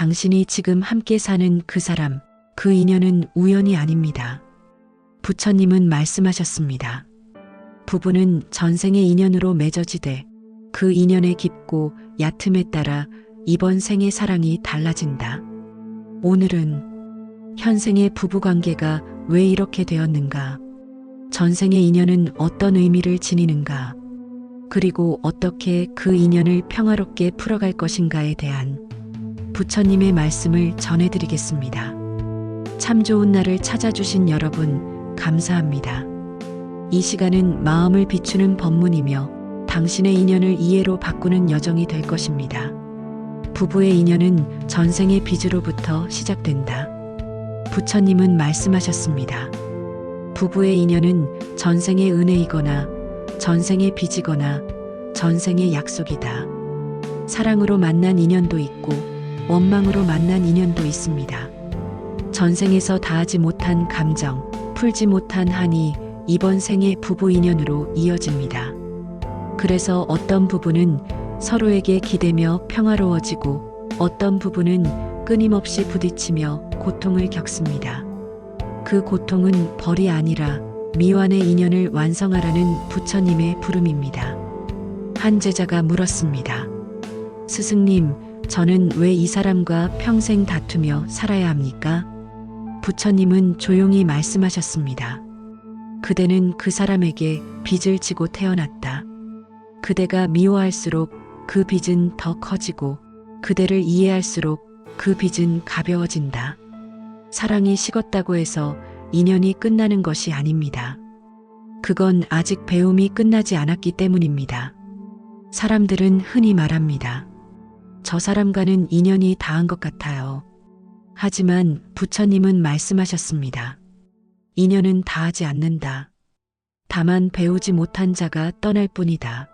당신이 지금 함께 사는 그 사람, 그 인연은 우연이 아닙니다. 부처님은 말씀하셨습니다. 부부는 전생의 인연으로 맺어지되 그 인연의 깊고 얕음에 따라 이번 생의 사랑이 달라진다. 오늘은 현생의 부부관계가 왜 이렇게 되었는가? 전생의 인연은 어떤 의미를 지니는가? 그리고 어떻게 그 인연을 평화롭게 풀어갈 것인가에 대한 부처님의 말씀을 전해드리겠습니다. 참 좋은 날을 찾아주신 여러분, 감사합니다. 이 시간은 마음을 비추는 법문이며 당신의 인연을 이해로 바꾸는 여정이 될 것입니다. 부부의 인연은 전생의 빚으로부터 시작된다. 부처님은 말씀하셨습니다. 부부의 인연은 전생의 은혜이거나 전생의 빚이거나 전생의 약속이다. 사랑으로 만난 인연도 있고 원망으로 만난 인연도 있습니다. 전생에서 다하지 못한 감정, 풀지 못한 한이 이번 생의 부부 인연으로 이어집니다. 그래서 어떤 부부는 서로에게 기대며 평화로워지고 어떤 부부는 끊임없이 부딪히며 고통을 겪습니다. 그 고통은 벌이 아니라 미완의 인연을 완성하라는 부처님의 부름입니다. 한 제자가 물었습니다. 스승님, 저는 왜 이 사람과 평생 다투며 살아야 합니까? 부처님은 조용히 말씀하셨습니다. 그대는 그 사람에게 빚을 지고 태어났다. 그대가 미워할수록 그 빚은 더 커지고 그대를 이해할수록 그 빚은 가벼워진다. 사랑이 식었다고 해서 인연이 끝나는 것이 아닙니다. 그건 아직 배움이 끝나지 않았기 때문입니다. 사람들은 흔히 말합니다. 저 사람과는 인연이 닿은 것 같아요. 하지만 부처님은 말씀하셨습니다. 인연은 닿지 않는다. 다만 배우지 못한 자가 떠날 뿐이다.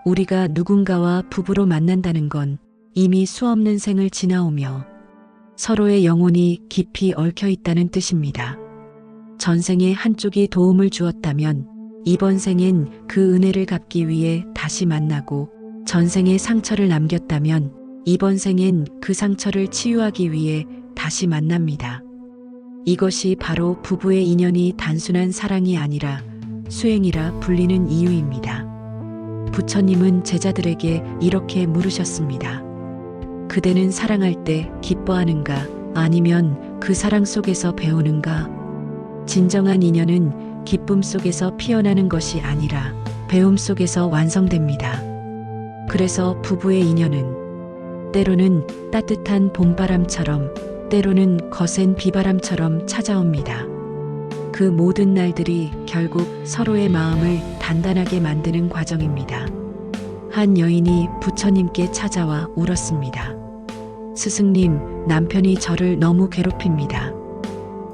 우리가 누군가와 부부로 만난다는 건 이미 수없는 생을 지나오며 서로의 영혼이 깊이 얽혀 있다는 뜻입니다. 전생에 한쪽이 도움을 주었다면 이번 생엔 그 은혜를 갚기 위해 다시 만나고 전생에 상처를 남겼다면 이번 생엔 그 상처를 치유하기 위해 다시 만납니다. 이것이 바로 부부의 인연이 단순한 사랑이 아니라 수행이라 불리는 이유입니다. 부처님은 제자들에게 이렇게 물으셨습니다. 그대는 사랑할 때 기뻐하는가? 아니면 그 사랑 속에서 배우는가? 진정한 인연은 기쁨 속에서 피어나는 것이 아니라 배움 속에서 완성됩니다. 그래서 부부의 인연은 때로는 따뜻한 봄바람처럼 때로는 거센 비바람처럼 찾아옵니다. 그 모든 날들이 결국 서로의 마음을 단단하게 만드는 과정입니다. 한 여인이 부처님께 찾아와 울었습니다. 스승님, 남편이 저를 너무 괴롭힙니다.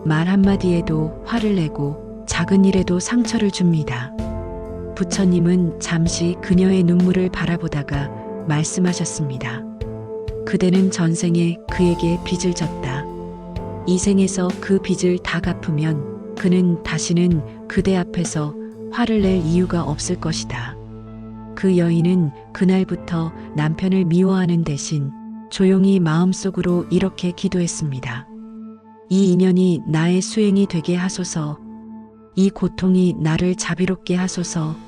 말 한마디에도 화를 내고 작은 일에도 상처를 줍니다. 부처님은 잠시 그녀의 눈물을 바라보다가 말씀하셨습니다. 그대는 전생에 그에게 빚을 졌다. 이 생에서 그 빚을 다 갚으면 그는 다시는 그대 앞에서 화를 낼 이유가 없을 것이다. 그 여인은 그날부터 남편을 미워하는 대신 조용히 마음속으로 이렇게 기도했습니다. 이 인연이 나의 수행이 되게 하소서. 이 고통이 나를 자비롭게 하소서.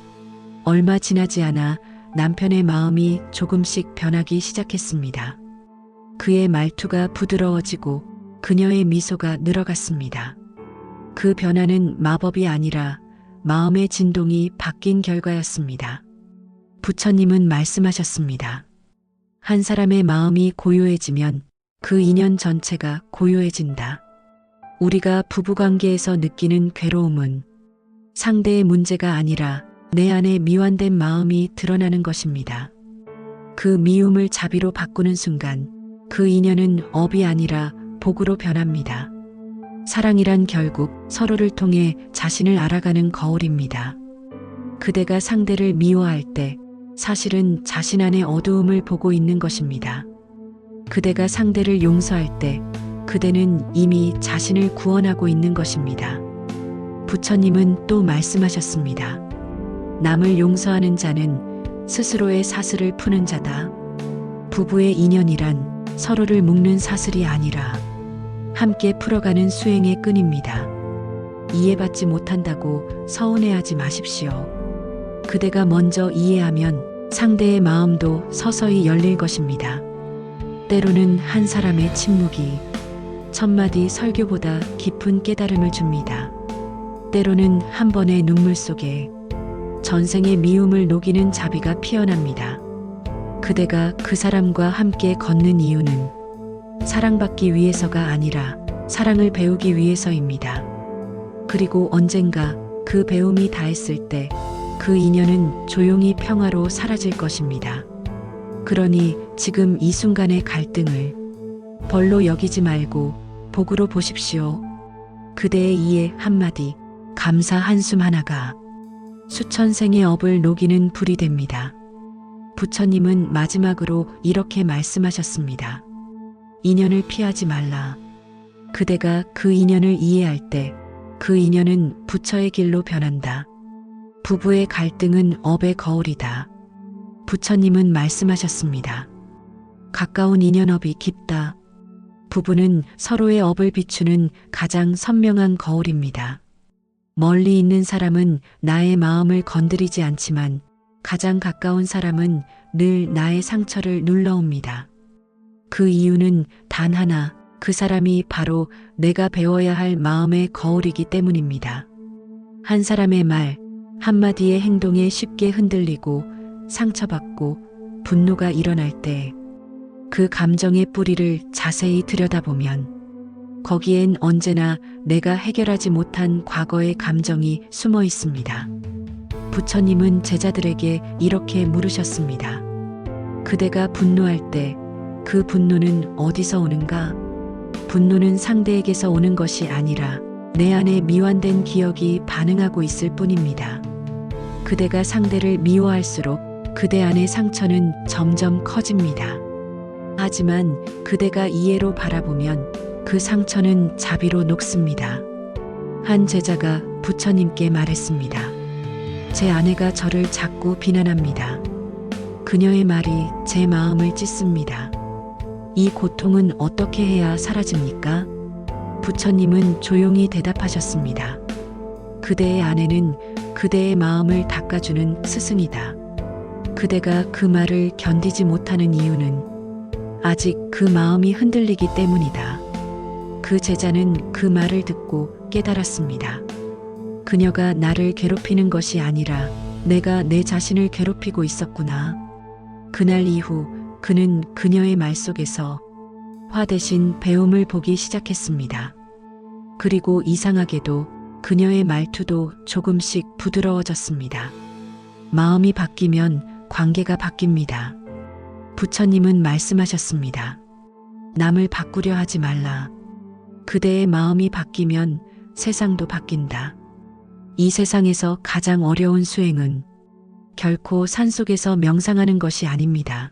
얼마 지나지 않아 남편의 마음이 조금씩 변하기 시작했습니다. 그의 말투가 부드러워지고 그녀의 미소가 늘어갔습니다. 그 변화는 마법이 아니라 마음의 진동이 바뀐 결과였습니다. 부처님은 말씀하셨습니다. 한 사람의 마음이 고요해지면 그 인연 전체가 고요해진다. 우리가 부부관계에서 느끼는 괴로움은 상대의 문제가 아니라 내 안에 미완된 마음이 드러나는 것입니다. 그 미움을 자비로 바꾸는 순간 그 인연은 업이 아니라 복으로 변합니다. 사랑이란 결국 서로를 통해 자신을 알아가는 거울입니다. 그대가 상대를 미워할 때 사실은 자신 안의 어두움을 보고 있는 것입니다. 그대가 상대를 용서할 때 그대는 이미 자신을 구원하고 있는 것입니다. 부처님은 또 말씀하셨습니다. 남을 용서하는 자는 스스로의 사슬을 푸는 자다. 부부의 인연이란 서로를 묶는 사슬이 아니라 함께 풀어가는 수행의 끈입니다. 이해받지 못한다고 서운해하지 마십시오. 그대가 먼저 이해하면 상대의 마음도 서서히 열릴 것입니다. 때로는 한 사람의 침묵이 천마디 설교보다 깊은 깨달음을 줍니다. 때로는 한 번의 눈물 속에 전생의 미움을 녹이는 자비가 피어납니다. 그대가 그 사람과 함께 걷는 이유는 사랑받기 위해서가 아니라 사랑을 배우기 위해서입니다. 그리고 언젠가 그 배움이 다했을 때 그 인연은 조용히 평화로 사라질 것입니다. 그러니 지금 이 순간의 갈등을 벌로 여기지 말고 복으로 보십시오. 그대의 이해 한마디, 감사 한숨 하나가 수천 생의 업을 녹이는 불이 됩니다. 부처님은 마지막으로 이렇게 말씀하셨습니다. 인연을 피하지 말라. 그대가 그 인연을 이해할 때 그 인연은 부처의 길로 변한다. 부부의 갈등은 업의 거울이다. 부처님은 말씀하셨습니다. 가까운 인연업이 깊다. 부부는 서로의 업을 비추는 가장 선명한 거울입니다. 멀리 있는 사람은 나의 마음을 건드리지 않지만 가장 가까운 사람은 늘 나의 상처를 눌러옵니다. 그 이유는 단 하나, 그 사람이 바로 내가 배워야 할 마음의 거울이기 때문입니다. 한 사람의 말, 한마디의 행동에 쉽게 흔들리고 상처받고 분노가 일어날 때 그 감정의 뿌리를 자세히 들여다보면 거기엔 언제나 내가 해결하지 못한 과거의 감정이 숨어 있습니다. 부처님은 제자들에게 이렇게 물으셨습니다. 그대가 분노할 때 그 분노는 어디서 오는가? 분노는 상대에게서 오는 것이 아니라 내 안에 미완된 기억이 반응하고 있을 뿐입니다. 그대가 상대를 미워할수록 그대 안의 상처는 점점 커집니다. 하지만 그대가 이해로 바라보면 그 상처는 자비로 녹습니다. 한 제자가 부처님께 말했습니다. 제 아내가 저를 자꾸 비난합니다. 그녀의 말이 제 마음을 찢습니다. 이 고통은 어떻게 해야 사라집니까? 부처님은 조용히 대답하셨습니다. 그대의 아내는 그대의 마음을 닦아주는 스승이다. 그대가 그 말을 견디지 못하는 이유는 아직 그 마음이 흔들리기 때문이다. 그 제자는 그 말을 듣고 깨달았습니다. 그녀가 나를 괴롭히는 것이 아니라 내가 내 자신을 괴롭히고 있었구나. 그날 이후 그는 그녀의 말 속에서 화 대신 배움을 보기 시작했습니다. 그리고 이상하게도 그녀의 말투도 조금씩 부드러워졌습니다. 마음이 바뀌면 관계가 바뀝니다. 부처님은 말씀하셨습니다. 남을 바꾸려 하지 말라. 그대의 마음이 바뀌면 세상도 바뀐다. 이 세상에서 가장 어려운 수행은 결코 산속에서 명상하는 것이 아닙니다.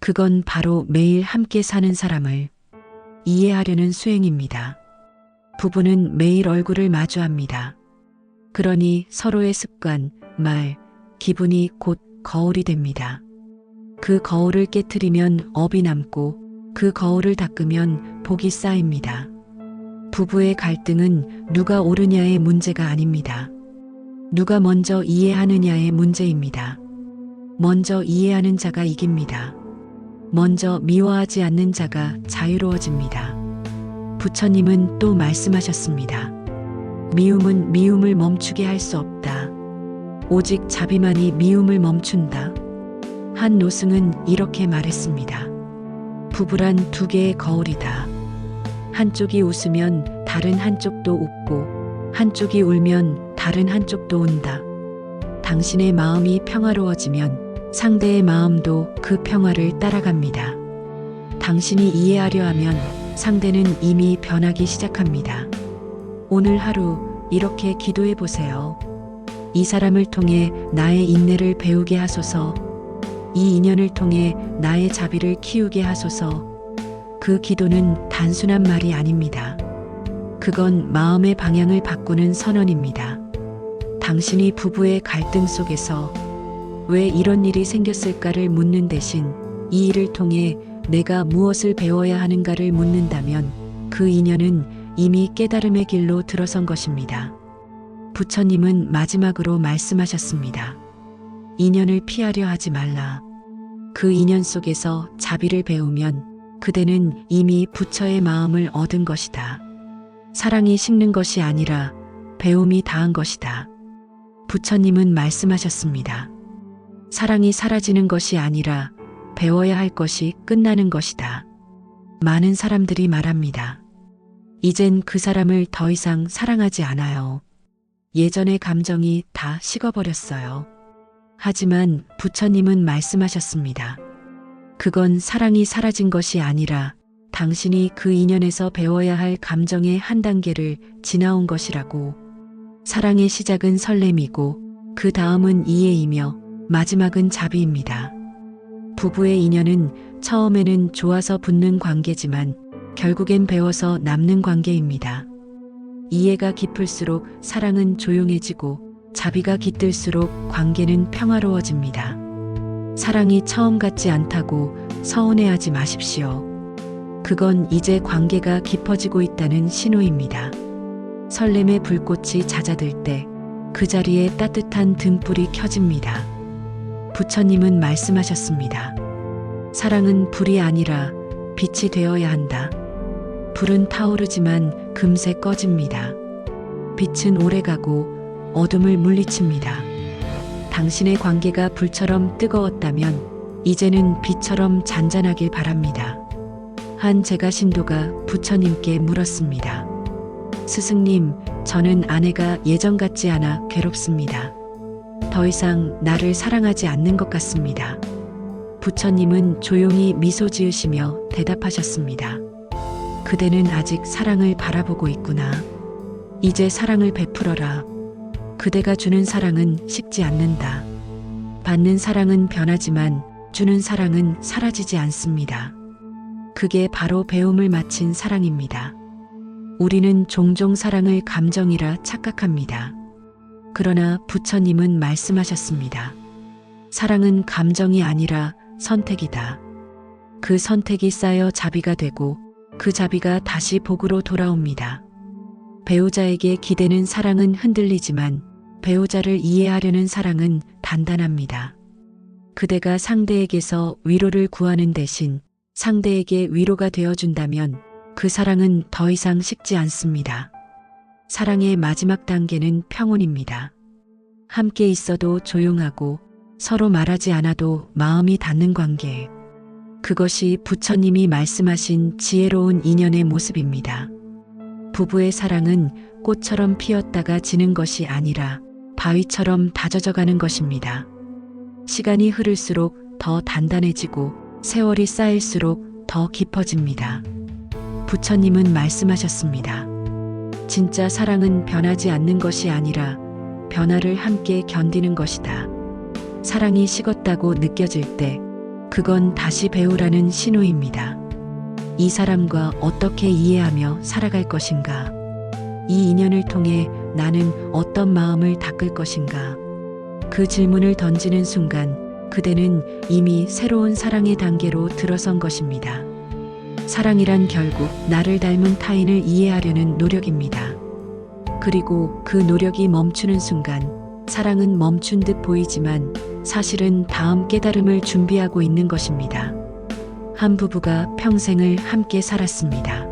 그건 바로 매일 함께 사는 사람을 이해하려는 수행입니다. 부부는 매일 얼굴을 마주합니다. 그러니 서로의 습관, 말, 기분이 곧 거울이 됩니다. 그 거울을 깨트리면 업이 남고 그 거울을 닦으면 복이 쌓입니다. 부부의 갈등은 누가 옳으냐의 문제가 아닙니다. 누가 먼저 이해하느냐의 문제입니다. 먼저 이해하는 자가 이깁니다. 먼저 미워하지 않는 자가 자유로워집니다. 부처님은 또 말씀하셨습니다. 미움은 미움을 멈추게 할 수 없다. 오직 자비만이 미움을 멈춘다. 한 노승은 이렇게 말했습니다. 부부란 두 개의 거울이다. 한쪽이 웃으면 다른 한쪽도 웃고 한쪽이 울면 다른 한쪽도 운다. 당신의 마음이 평화로워지면 상대의 마음도 그 평화를 따라갑니다. 당신이 이해하려 하면 상대는 이미 변하기 시작합니다. 오늘 하루 이렇게 기도해 보세요. 이 사람을 통해 나의 인내를 배우게 하소서. 이 인연을 통해 나의 자비를 키우게 하소서. 그 기도는 단순한 말이 아닙니다. 그건 마음의 방향을 바꾸는 선언입니다. 당신이 부부의 갈등 속에서 왜 이런 일이 생겼을까를 묻는 대신 이 일을 통해 내가 무엇을 배워야 하는가를 묻는다면 그 인연은 이미 깨달음의 길로 들어선 것입니다. 부처님은 마지막으로 말씀하셨습니다. 인연을 피하려 하지 말라. 그 인연 속에서 자비를 배우면 그대는 이미 부처의 마음을 얻은 것이다. 사랑이 식는 것이 아니라 배움이 다한 것이다. 부처님은 말씀하셨습니다. 사랑이 사라지는 것이 아니라 배워야 할 것이 끝나는 것이다. 많은 사람들이 말합니다. 이젠 그 사람을 더 이상 사랑하지 않아요. 예전의 감정이 다 식어버렸어요. 하지만 부처님은 말씀하셨습니다. 그건 사랑이 사라진 것이 아니라 당신이 그 인연에서 배워야 할 감정의 한 단계를 지나온 것이라고. 사랑의 시작은 설렘이고 그 다음은 이해이며 마지막은 자비입니다. 부부의 인연은 처음에는 좋아서 붙는 관계지만 결국엔 배워서 남는 관계입니다. 이해가 깊을수록 사랑은 조용해지고 자비가 깃들수록 관계는 평화로워집니다. 사랑이 처음 같지 않다고 서운해하지 마십시오. 그건 이제 관계가 깊어지고 있다는 신호입니다. 설렘의 불꽃이 잦아들 때 그 자리에 따뜻한 등불이 켜집니다. 부처님은 말씀하셨습니다. 사랑은 불이 아니라 빛이 되어야 한다. 불은 타오르지만 금세 꺼집니다. 빛은 오래가고 어둠을 물리칩니다. 당신의 관계가 불처럼 뜨거웠다면 이제는 빛처럼 잔잔하길 바랍니다. 한 제가 신도가 부처님께 물었습니다. 스승님, 저는 아내가 예전 같지 않아 괴롭습니다. 더 이상 나를 사랑하지 않는 것 같습니다. 부처님은 조용히 미소 지으시며 대답하셨습니다. 그대는 아직 사랑을 바라보고 있구나. 이제 사랑을 베풀어라. 그대가 주는 사랑은 식지 않는다. 받는 사랑은 변하지만 주는 사랑은 사라지지 않습니다. 그게 바로 배움을 마친 사랑입니다. 우리는 종종 사랑을 감정이라 착각합니다. 그러나 부처님은 말씀하셨습니다. 사랑은 감정이 아니라 선택이다. 그 선택이 쌓여 자비가 되고 그 자비가 다시 복으로 돌아옵니다. 배우자에게 기대는 사랑은 흔들리지만 배우자를 이해하려는 사랑은 단단합니다. 그대가 상대에게서 위로를 구하는 대신 상대에게 위로가 되어준다면 그 사랑은 더 이상 식지 않습니다. 사랑의 마지막 단계는 평온입니다. 함께 있어도 조용하고 서로 말하지 않아도 마음이 닿는 관계. 그것이 부처님이 말씀하신 지혜로운 인연의 모습입니다. 부부의 사랑은 꽃처럼 피었다가 지는 것이 아니라 바위처럼 다져져 가는 것입니다. 시간이 흐를수록 더 단단해지고 세월이 쌓일수록 더 깊어집니다. 부처님은 말씀하셨습니다. 진짜 사랑은 변하지 않는 것이 아니라 변화를 함께 견디는 것이다. 사랑이 식었다고 느껴질 때 그건 다시 배우라는 신호입니다. 이 사람과 어떻게 이해하며 살아갈 것인가? 이 인연을 통해 나는 어떤 마음을 닦을 것인가? 그 질문을 던지는 순간 그대는 이미 새로운 사랑의 단계로 들어선 것입니다. 사랑이란 결국 나를 닮은 타인을 이해하려는 노력입니다. 그리고 그 노력이 멈추는 순간 사랑은 멈춘 듯 보이지만 사실은 다음 깨달음을 준비하고 있는 것입니다. 한 부부가 평생을 함께 살았습니다.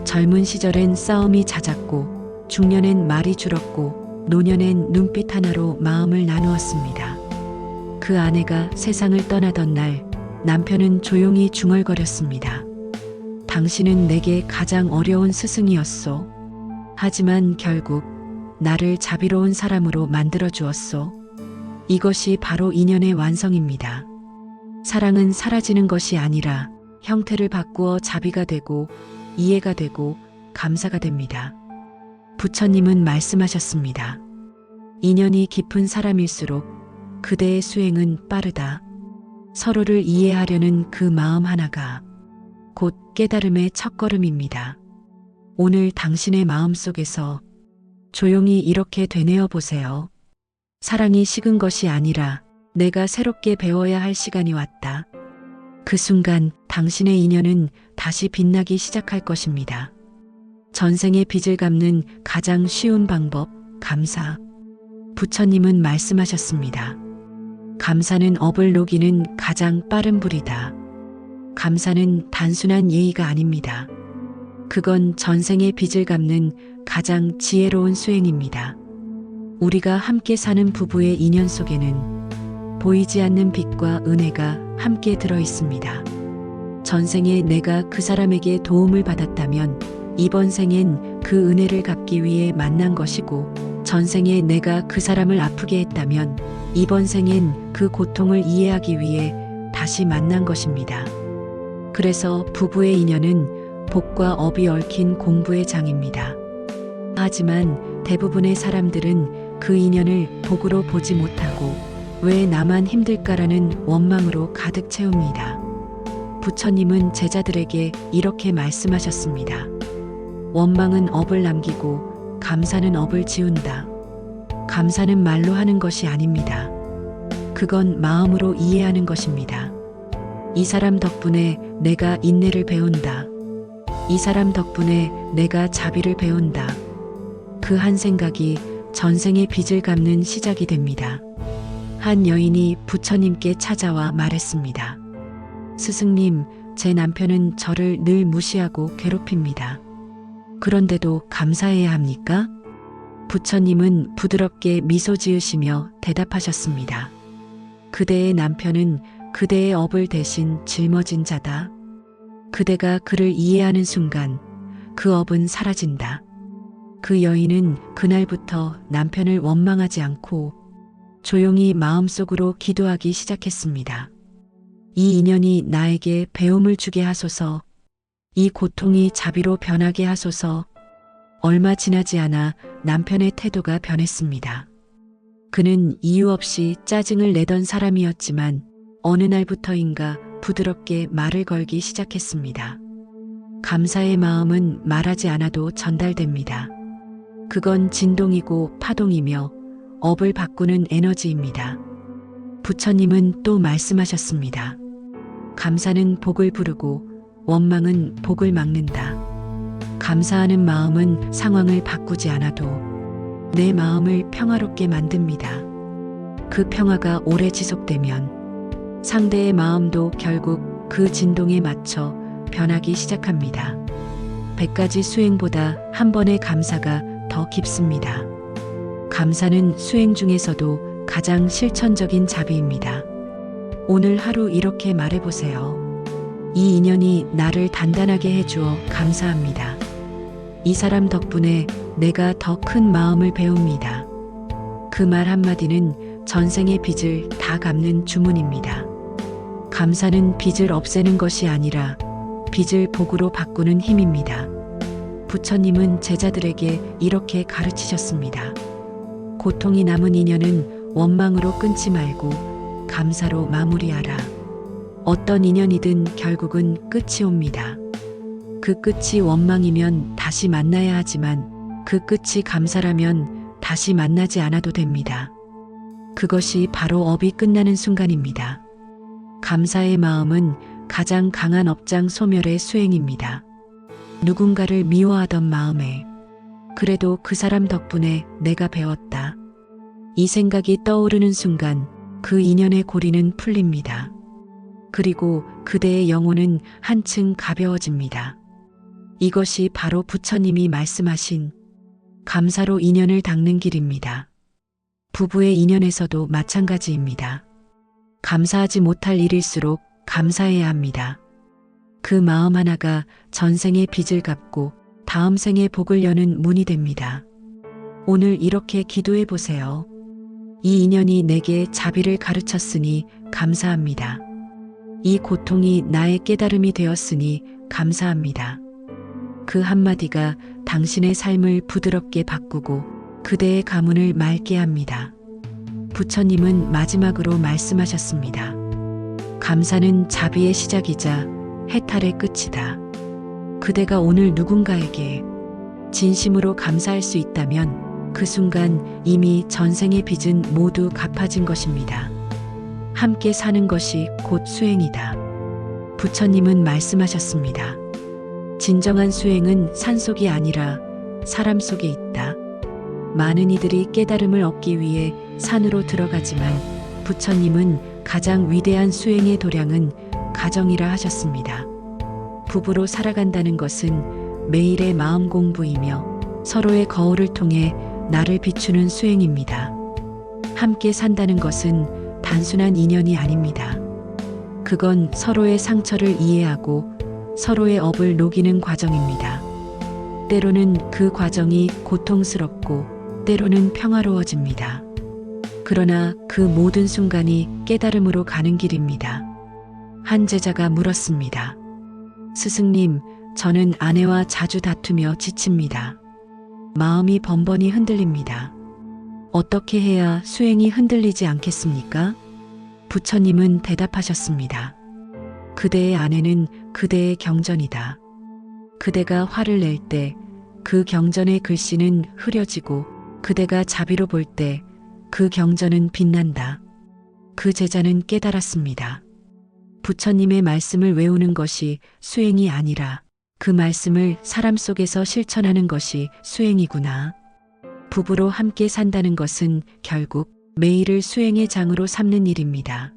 젊은 시절엔 싸움이 잦았고 중년엔 말이 줄었고 노년엔 눈빛 하나로 마음을 나누었습니다. 그 아내가 세상을 떠나던 날 남편은 조용히 중얼거렸습니다. 당신은 내게 가장 어려운 스승이었소. 하지만 결국 나를 자비로운 사람으로 만들어 주었소. 이것이 바로 인연의 완성입니다. 사랑은 사라지는 것이 아니라 형태를 바꾸어 자비가 되고 이해가 되고 감사가 됩니다. 부처님은 말씀하셨습니다. 인연이 깊은 사람일수록 그대의 수행은 빠르다. 서로를 이해하려는 그 마음 하나가 곧 깨달음의 첫걸음입니다. 오늘 당신의 마음속에서 조용히 이렇게 되뇌어 보세요. 사랑이 식은 것이 아니라 내가 새롭게 배워야 할 시간이 왔다. 그 순간 당신의 인연은 다시 빛나기 시작할 것입니다. 전생의 빚을 갚는 가장 쉬운 방법, 감사. 부처님은 말씀하셨습니다. 감사는 업을 녹이는 가장 빠른 불이다. 감사는 단순한 예의가 아닙니다. 그건 전생의 빚을 갚는 가장 지혜로운 수행입니다. 우리가 함께 사는 부부의 인연 속에는 보이지 않는 빛과 은혜가 함께 들어 있습니다. 전생에 내가 그 사람에게 도움을 받았다면 이번 생엔 그 은혜를 갚기 위해 만난 것이고, 전생에 내가 그 사람을 아프게 했다면 이번 생엔 그 고통을 이해하기 위해 다시 만난 것입니다. 그래서 부부의 인연은 복과 업이 얽힌 공부의 장입니다. 하지만 대부분의 사람들은 그 인연을 복으로 보지 못하고 왜 나만 힘들까라는 원망으로 가득 채웁니다. 부처님은 제자들에게 이렇게 말씀하셨습니다. 원망은 업을 남기고 감사는 업을 지운다. 감사는 말로 하는 것이 아닙니다. 그건 마음으로 이해하는 것입니다. 이 사람 덕분에 내가 인내를 배운다. 이 사람 덕분에 내가 자비를 배운다. 그 한 생각이 전생의 빚을 갚는 시작이 됩니다. 한 여인이 부처님께 찾아와 말했습니다. 스승님, 제 남편은 저를 늘 무시하고 괴롭힙니다. 그런데도 감사해야 합니까? 부처님은 부드럽게 미소 지으시며 대답하셨습니다. 그대의 남편은 그대의 업을 대신 짊어진 자다. 그대가 그를 이해하는 순간 그 업은 사라진다. 그 여인은 그날부터 남편을 원망하지 않고 조용히 마음속으로 기도하기 시작했습니다. 이 인연이 나에게 배움을 주게 하소서. 이 고통이 자비로 변하게 하소서. 얼마 지나지 않아 남편의 태도가 변했습니다. 그는 이유 없이 짜증을 내던 사람이었지만 어느 날부터인가 부드럽게 말을 걸기 시작했습니다. 감사의 마음은 말하지 않아도 전달됩니다. 그건 진동이고 파동이며 업을 바꾸는 에너지입니다. 부처님은 또 말씀하셨습니다. 감사는 복을 부르고 원망은 복을 막는다. 감사하는 마음은 상황을 바꾸지 않아도 내 마음을 평화롭게 만듭니다. 그 평화가 오래 지속되면 상대의 마음도 결국 그 진동에 맞춰 변하기 시작합니다. 100가지 수행보다 한 번의 감사가 더 깊습니다. 감사는 수행 중에서도 가장 실천적인 자비입니다. 오늘 하루 이렇게 말해보세요. 이 인연이 나를 단단하게 해주어 감사합니다. 이 사람 덕분에 내가 더 큰 마음을 배웁니다. 그 말 한마디는 전생의 빚을 다 갚는 주문입니다. 감사는 빚을 없애는 것이 아니라 빚을 복으로 바꾸는 힘입니다. 부처님은 제자들에게 이렇게 가르치셨습니다. 고통이 남은 인연은 원망으로 끊지 말고 감사로 마무리하라. 어떤 인연이든 결국은 끝이 옵니다. 그 끝이 원망이면 다시 만나야 하지만 그 끝이 감사라면 다시 만나지 않아도 됩니다. 그것이 바로 업이 끝나는 순간입니다. 감사의 마음은 가장 강한 업장 소멸의 수행입니다. 누군가를 미워하던 마음에 그래도 그 사람 덕분에 내가 배웠다. 이 생각이 떠오르는 순간 그 인연의 고리는 풀립니다. 그리고 그대의 영혼은 한층 가벼워집니다. 이것이 바로 부처님이 말씀하신 감사로 인연을 닦는 길입니다. 부부의 인연에서도 마찬가지입니다. 감사하지 못할 일일수록 감사해야 합니다. 그 마음 하나가 전생의 빚을 갚고 다음 생의 복을 여는 문이 됩니다. 오늘 이렇게 기도해 보세요. 이 인연이 내게 자비를 가르쳤으니 감사합니다. 이 고통이 나의 깨달음이 되었으니 감사합니다. 그 한마디가 당신의 삶을 부드럽게 바꾸고 그대의 가문을 맑게 합니다. 부처님은 마지막으로 말씀하셨습니다. 감사는 자비의 시작이자 해탈의 끝이다. 그대가 오늘 누군가에게 진심으로 감사할 수 있다면 그 순간 이미 전생의 빚은 모두 갚아진 것입니다. 함께 사는 것이 곧 수행이다. 부처님은 말씀하셨습니다. 진정한 수행은 산속이 아니라 사람 속에 있다. 많은 이들이 깨달음을 얻기 위해 산으로 들어가지만 부처님은 가장 위대한 수행의 도량은 가정이라 하셨습니다. 부부로 살아간다는 것은 매일의 마음 공부이며 서로의 거울을 통해 나를 비추는 수행입니다. 함께 산다는 것은 단순한 인연이 아닙니다. 그건 서로의 상처를 이해하고 서로의 업을 녹이는 과정입니다. 때로는 그 과정이 고통스럽고 때로는 평화로워집니다. 그러나 그 모든 순간이 깨달음으로 가는 길입니다. 한 제자가 물었습니다. 스승님, 저는 아내와 자주 다투며 지칩니다. 마음이 번번이 흔들립니다. 어떻게 해야 수행이 흔들리지 않겠습니까? 부처님은 대답하셨습니다. 그대의 아내는 그대의 경전이다. 그대가 화를 낼 때 그 경전의 글씨는 흐려지고 그대가 자비로 볼 때 그 경전은 빛난다. 그 제자는 깨달았습니다. 부처님의 말씀을 외우는 것이 수행이 아니라 그 말씀을 사람 속에서 실천하는 것이 수행이구나. 부부로 함께 산다는 것은 결국 매일을 수행의 장으로 삼는 일입니다.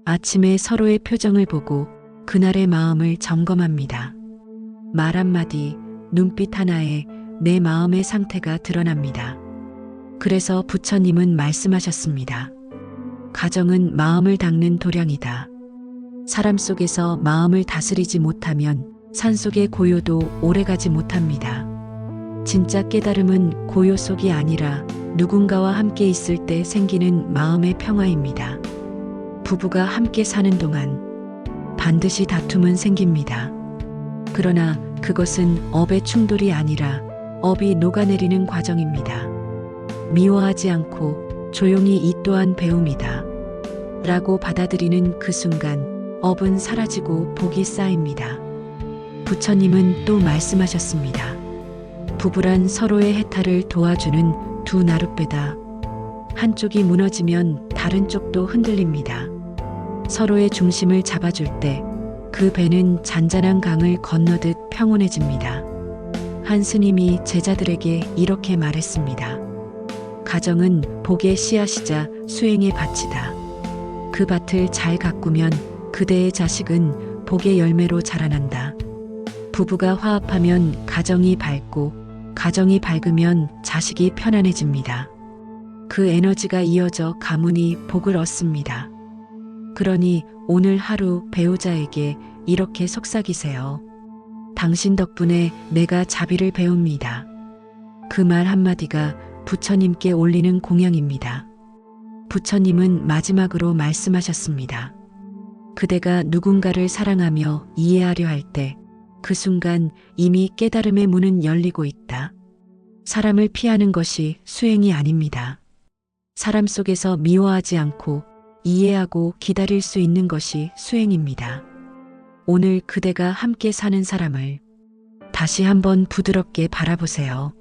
아침에 서로의 표정을 보고 그날의 마음을 점검합니다. 말 한마디, 눈빛 하나에 내 마음의 상태가 드러납니다. 그래서 부처님은 말씀하셨습니다. 가정은 마음을 닦는 도량이다. 사람 속에서 마음을 다스리지 못하면 산속의 고요도 오래가지 못합니다. 진짜 깨달음은 고요 속이 아니라 누군가와 함께 있을 때 생기는 마음의 평화입니다. 부부가 함께 사는 동안 반드시 다툼은 생깁니다. 그러나 그것은 업의 충돌이 아니라 업이 녹아내리는 과정입니다. 미워하지 않고 조용히 이 또한 배움이다. 라고 받아들이는 그 순간 업은 사라지고 복이 쌓입니다. 부처님은 또 말씀하셨습니다. 부부란 서로의 해탈을 도와주는 두 나룻배다. 한쪽이 무너지면 다른 쪽도 흔들립니다. 서로의 중심을 잡아줄 때 그 배는 잔잔한 강을 건너듯 평온해집니다. 한 스님이 제자들에게 이렇게 말했습니다. 가정은 복의 씨앗이자 수행의 밭이다. 그 밭을 잘 가꾸면 그대의 자식은 복의 열매로 자라난다. 부부가 화합하면 가정이 밝고 가정이 밝으면 자식이 편안해집니다. 그 에너지가 이어져 가문이 복을 얻습니다. 그러니 오늘 하루 배우자에게 이렇게 속삭이세요. 당신 덕분에 내가 자비를 배웁니다. 그 말 한마디가 부처님께 올리는 공양입니다. 부처님은 마지막으로 말씀하셨습니다. 그대가 누군가를 사랑하며 이해하려 할 때 그 순간 이미 깨달음의 문은 열리고 있다. 사람을 피하는 것이 수행이 아닙니다. 사람 속에서 미워하지 않고 이해하고 기다릴 수 있는 것이 수행입니다. 오늘 그대가 함께 사는 사람을 다시 한번 부드럽게 바라보세요.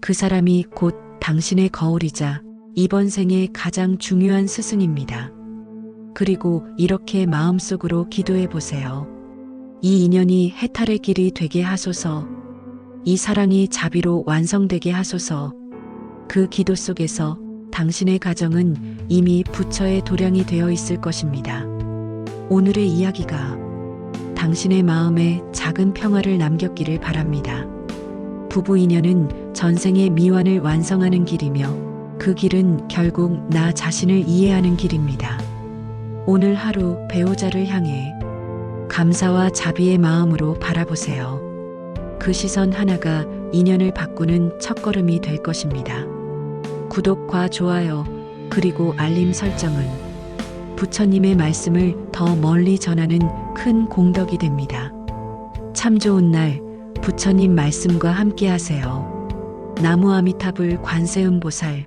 그 사람이 곧 당신의 거울이자 이번 생의 가장 중요한 스승입니다. 그리고 이렇게 마음속으로 기도해 보세요. 이 인연이 해탈의 길이 되게 하소서. 이 사랑이 자비로 완성되게 하소서. 그 기도 속에서 당신의 가정은 이미 부처의 도량이 되어 있을 것입니다. 오늘의 이야기가 당신의 마음에 작은 평화를 남겼기를 바랍니다. 부부 인연은 전생의 미완을 완성하는 길이며 그 길은 결국 나 자신을 이해하는 길입니다. 오늘 하루 배우자를 향해 감사와 자비의 마음으로 바라보세요. 그 시선 하나가 인연을 바꾸는 첫걸음이 될 것입니다. 구독과 좋아요 그리고 알림 설정은 부처님의 말씀을 더 멀리 전하는 큰 공덕이 됩니다. 참 좋은 날 부처님 말씀과 함께 하세요. 나무 아미타불 관세음보살